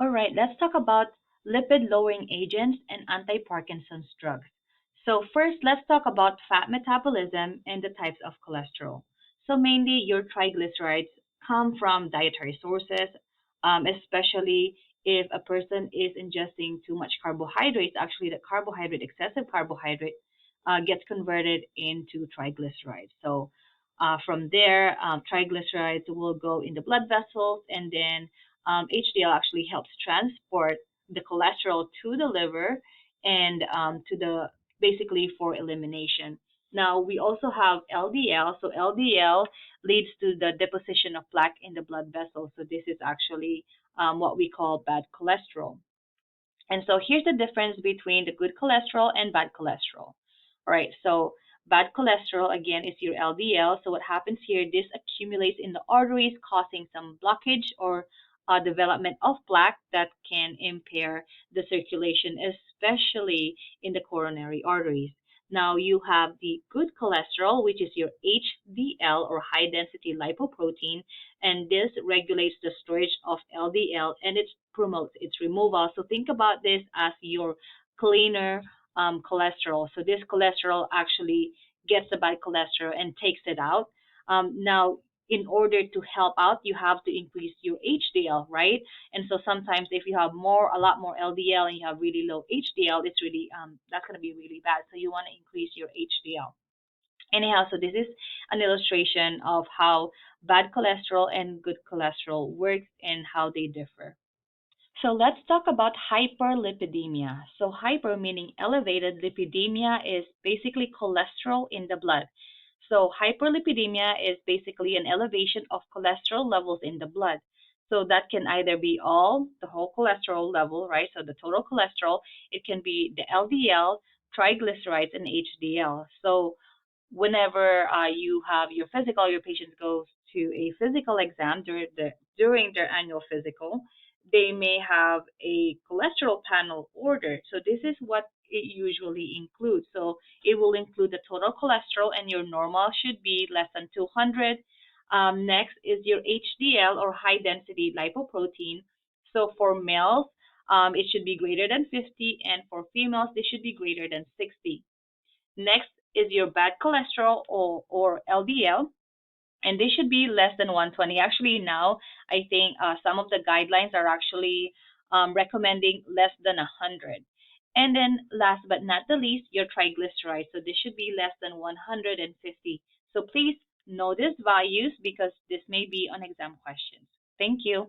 All right, let's talk about lipid-lowering agents and anti-Parkinson's drugs. So first, let's talk about fat metabolism and the types of cholesterol. So mainly, your triglycerides come from dietary sources, especially if a person is ingesting too much carbohydrates. Actually, the carbohydrate, excessive carbohydrate, gets converted into triglycerides. So from there, triglycerides will go in the blood vessels, and then HDL actually helps transport the cholesterol to the liver and to the basically for elimination. Now we also have LDL. So LDL leads to the deposition of plaque in the blood vessels. So this is actually what we call bad cholesterol. And so here's the difference between the good cholesterol and bad cholesterol. All right, so bad cholesterol again is your LDL. So what happens here, this accumulates in the arteries, causing some blockage or development of plaque that can impair the circulation, especially in the coronary arteries. Now you have the good cholesterol, which is your HDL or high density lipoprotein, and this regulates the storage of LDL and it promotes its removal. So think about this as your cleaner cholesterol. So this cholesterol actually gets the bad cholesterol and takes it out. Now, in order to help out, you have to increase your HDL, right? And so sometimes if you have a lot more LDL and you have really low HDL, it's really that's going to be really bad. So you want to increase your HDL. Anyhow, so this is an illustration of how bad cholesterol and good cholesterol works and how they differ. So let's talk about hyperlipidemia. So hyper meaning elevated, lipidemia is basically cholesterol in the blood. So hyperlipidemia is basically an elevation of cholesterol levels in the blood. So that can either be the whole cholesterol level, right? So the total cholesterol, it can be the LDL, triglycerides, and HDL. So whenever you have your patient goes to a physical exam during their annual physical, they may have a cholesterol panel ordered. So this is what it usually includes. So it will include the total cholesterol, and your normal should be less than 200. Next is your HDL or high density lipoprotein. So for males, it should be greater than 50, and for females, they should be greater than 60. Next is your bad cholesterol or LDL, and they should be less than 120. Actually, now I think some of the guidelines are actually recommending less than 100. And then last but not the least, your triglycerides. So this should be less than 150. So please know these values because this may be on exam questions. Thank you.